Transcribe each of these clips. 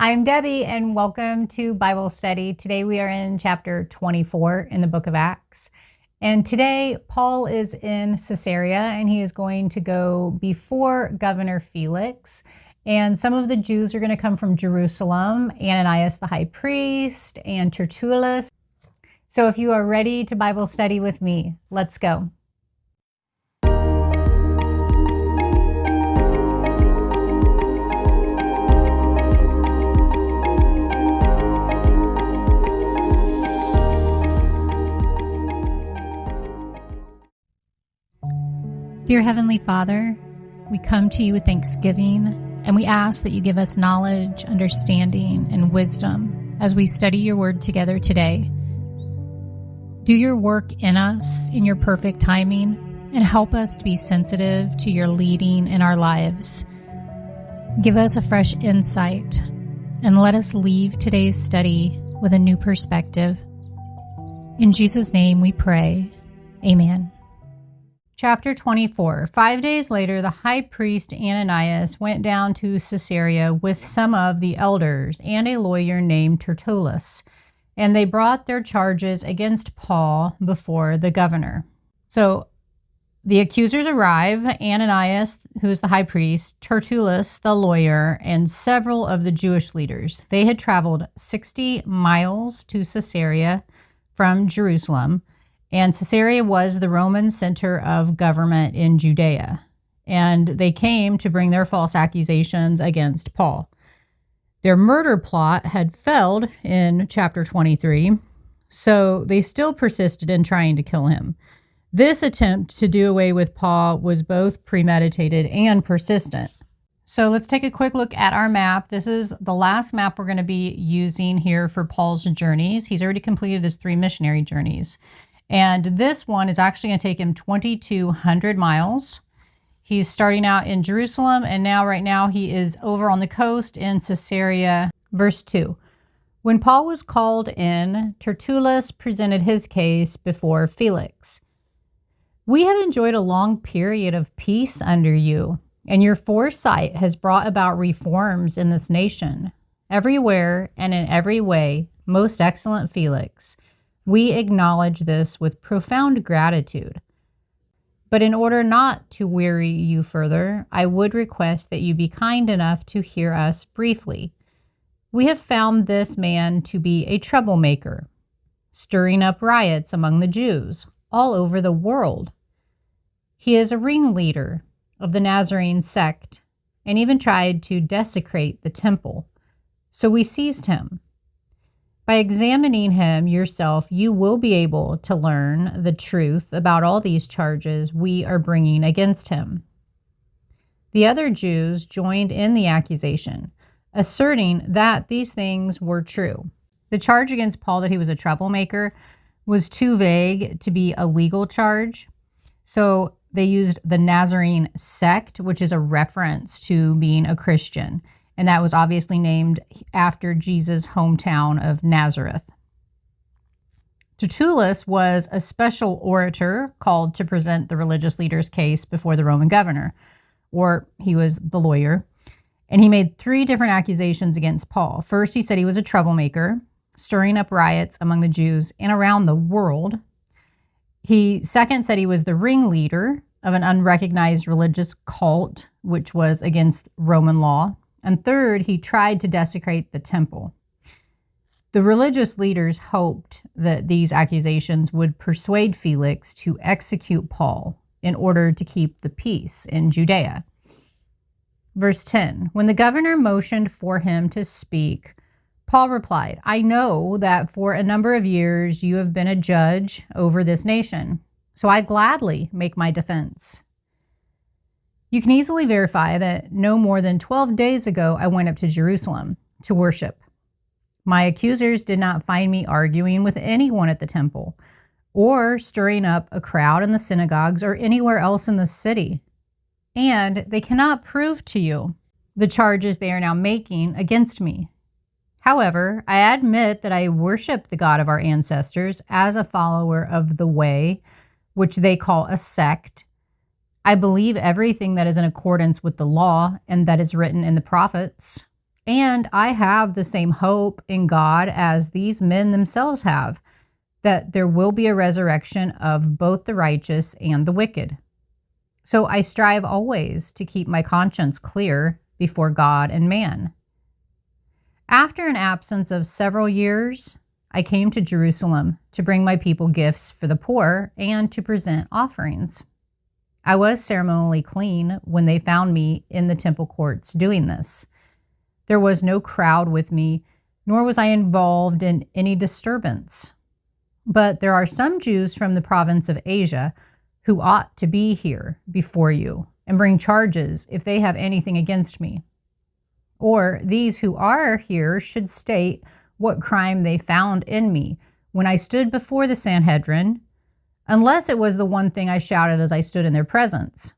I'm Debbie, and welcome to Bible study. Today we are in chapter 24 in the book of Acts. And today Paul is in Caesarea, and he is going to go before Governor Felix. And some of the Jews are going to come from Jerusalem, Ananias the high priest, and Tertullus. So if you are ready to Bible study with me, let's go. Dear Heavenly Father, we come to you with thanksgiving, and we ask that you give us knowledge, understanding, and wisdom as we study your word together today. Do your work in us in your perfect timing, and help us to be sensitive to your leading in our lives. Give us a fresh insight, and let us leave today's study with a new perspective. In Jesus' name we pray. Amen. Chapter 24. 5 days later, the high priest Ananias went down to Caesarea with some of the elders and a lawyer named Tertullus, and they brought their charges against Paul before the governor. So the accusers arrive: Ananias, who's the high priest, Tertullus, the lawyer, and several of the Jewish leaders. They had traveled 60 miles to Caesarea from Jerusalem, and Caesarea was the Roman center of government in Judea. And they came to bring their false accusations against Paul. Their murder plot had failed in chapter 23, so they still persisted in trying to kill him. This attempt to do away with Paul was both premeditated and persistent. So let's take a quick look at our map. This is the last map we're going to be using here for Paul's journeys. He's already completed his 3 missionary journeys. And this one is actually going to take him 2,200 miles. He's starting out in Jerusalem, and right now he is over on the coast in Caesarea. Verse 2. When Paul was called in, Tertullus presented his case before Felix. We have enjoyed a long period of peace under you, and your foresight has brought about reforms in this nation. Everywhere and in every way, most excellent Felix, we acknowledge this with profound gratitude. But in order not to weary you further, I would request that you be kind enough to hear us briefly. We have found this man to be a troublemaker, stirring up riots among the Jews all over the world. He is a ringleader of the Nazarene sect and even tried to desecrate the temple. So we seized him. By examining him yourself, you will be able to learn the truth about all these charges we are bringing against him. The other Jews joined in the accusation, asserting that these things were true. The charge against Paul that he was a troublemaker was too vague to be a legal charge, so they used the Nazarene sect, which is a reference to being a Christian. And that was obviously named after Jesus' hometown of Nazareth. Tertullus was a special orator called to present the religious leader's case before the Roman governor, or he was the lawyer. And he made 3 different accusations against Paul. First, he said he was a troublemaker, stirring up riots among the Jews and around the world. He second said he was the ringleader of an unrecognized religious cult, which was against Roman law. And third, he tried to desecrate the temple. The religious leaders hoped that these accusations would persuade Felix to execute Paul in order to keep the peace in Judea. Verse 10, when the governor motioned for him to speak, Paul replied, I know that for a number of years you have been a judge over this nation, so I gladly make my defense. You can easily verify that no more than 12 days ago I went up to Jerusalem to worship. My accusers did not find me arguing with anyone at the temple or stirring up a crowd in the synagogues or anywhere else in the city. And they cannot prove to you the charges they are now making against me. However, I admit that I worship the God of our ancestors as a follower of the way, which they call a sect. I believe everything that is in accordance with the law and that is written in the prophets. And I have the same hope in God as these men themselves have, that there will be a resurrection of both the righteous and the wicked. So I strive always to keep my conscience clear before God and man. After an absence of several years, I came to Jerusalem to bring my people gifts for the poor and to present offerings. I was ceremonially clean when they found me in the temple courts doing this. There was no crowd with me, nor was I involved in any disturbance. But there are some Jews from the province of Asia who ought to be here before you and bring charges if they have anything against me. Or these who are here should state what crime they found in me when I stood before the Sanhedrin, unless it was the one thing I shouted as I stood in their presence.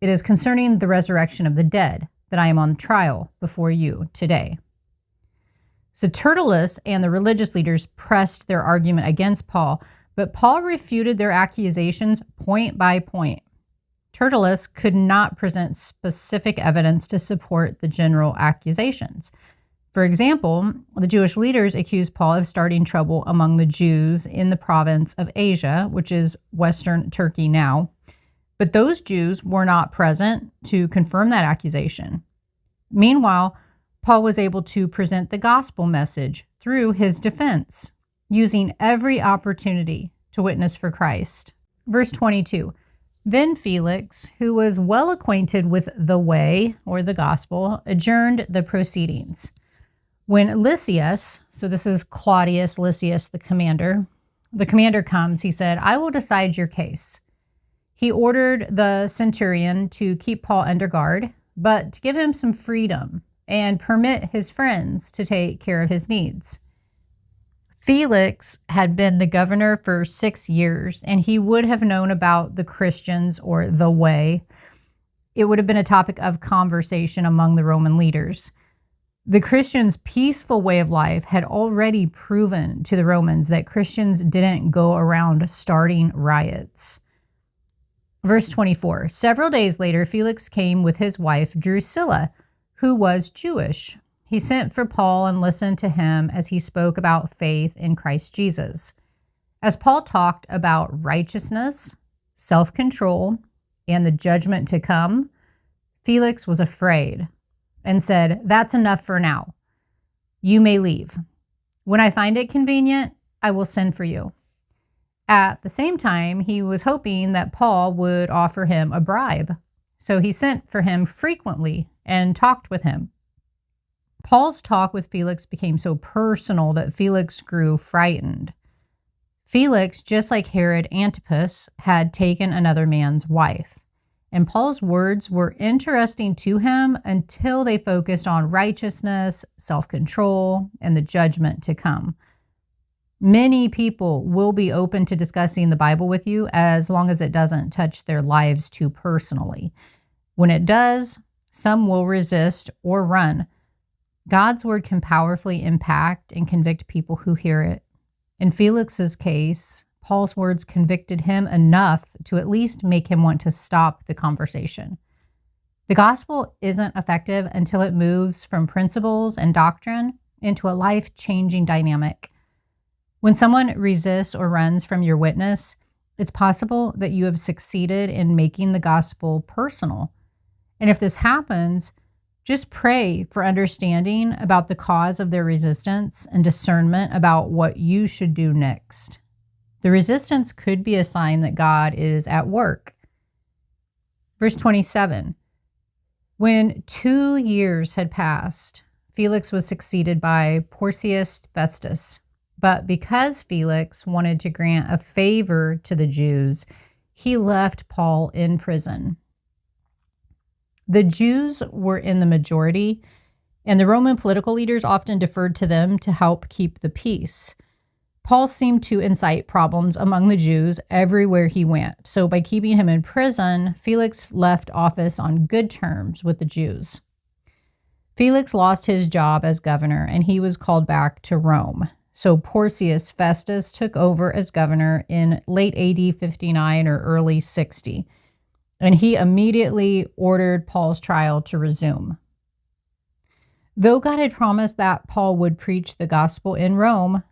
It is concerning the resurrection of the dead that I am on trial before you today. So Tertullus and the religious leaders pressed their argument against Paul, but Paul refuted their accusations point by point. Tertullus could not present specific evidence to support the general accusations. For example, the Jewish leaders accused Paul of starting trouble among the Jews in the province of Asia, which is Western Turkey now. But those Jews were not present to confirm that accusation. Meanwhile, Paul was able to present the gospel message through his defense, using every opportunity to witness for Christ. Verse 22, then Felix, who was well acquainted with the way, or the gospel, adjourned the proceedings. When Lysias, so this is Claudius Lysias, the commander comes, he said, I will decide your case. He ordered the centurion to keep Paul under guard, but to give him some freedom and permit his friends to take care of his needs. Felix had been the governor for 6 years, and he would have known about the Christians or the way. It would have been a topic of conversation among the Roman leaders. The Christians' peaceful way of life had already proven to the Romans that Christians didn't go around starting riots. Verse 24, several days later, Felix came with his wife Drusilla, who was Jewish. He sent for Paul and listened to him as he spoke about faith in Christ Jesus. As Paul talked about righteousness, self-control, and the judgment to come, Felix was afraid and said, that's enough for now. You may leave. When I find it convenient, I will send for you. At the same time, he was hoping that Paul would offer him a bribe. So he sent for him frequently and talked with him. Paul's talk with Felix became so personal that Felix grew frightened. Felix, just like Herod Antipas, had taken another man's wife. And Paul's words were interesting to him until they focused on righteousness, self-control, and the judgment to come. Many people will be open to discussing the Bible with you as long as it doesn't touch their lives too personally. When it does, some will resist or run. God's word can powerfully impact and convict people who hear it. In Felix's case, Paul's words convicted him enough to at least make him want to stop the conversation. The gospel isn't effective until it moves from principles and doctrine into a life-changing dynamic. When someone resists or runs from your witness, it's possible that you have succeeded in making the gospel personal. And if this happens, just pray for understanding about the cause of their resistance and discernment about what you should do next. The resistance could be a sign that God is at work. Verse 27, when 2 years had passed, Felix was succeeded by Porcius Festus. But because Felix wanted to grant a favor to the Jews, he left Paul in prison. The Jews were in the majority, and the Roman political leaders often deferred to them to help keep the peace. Paul seemed to incite problems among the Jews everywhere he went. So by keeping him in prison, Felix left office on good terms with the Jews. Felix lost his job as governor, and he was called back to Rome. So Porcius Festus took over as governor in late AD 59 or early 60. And he immediately ordered Paul's trial to resume. Though God had promised that Paul would preach the gospel in Rome,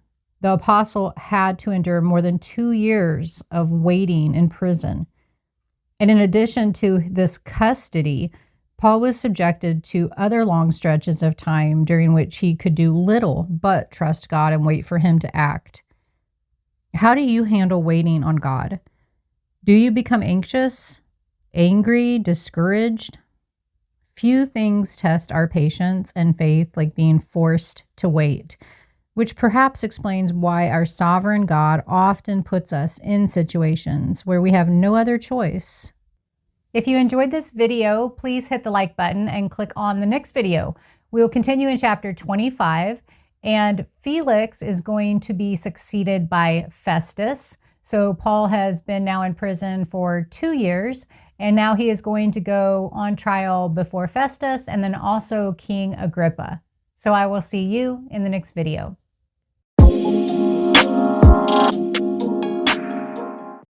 the apostle had to endure more than 2 years of waiting in prison. And in addition to this custody, Paul was subjected to other long stretches of time during which he could do little but trust God and wait for him to act. How do you handle waiting on God? Do you become anxious, angry, discouraged? Few things test our patience and faith like being forced to wait, which perhaps explains why our sovereign God often puts us in situations where we have no other choice. If you enjoyed this video, please hit the like button and click on the next video. We will continue in chapter 25, and Felix is going to be succeeded by Festus. So Paul has been now in prison for 2 years, and now he is going to go on trial before Festus and then also King Agrippa. So I will see you in the next video.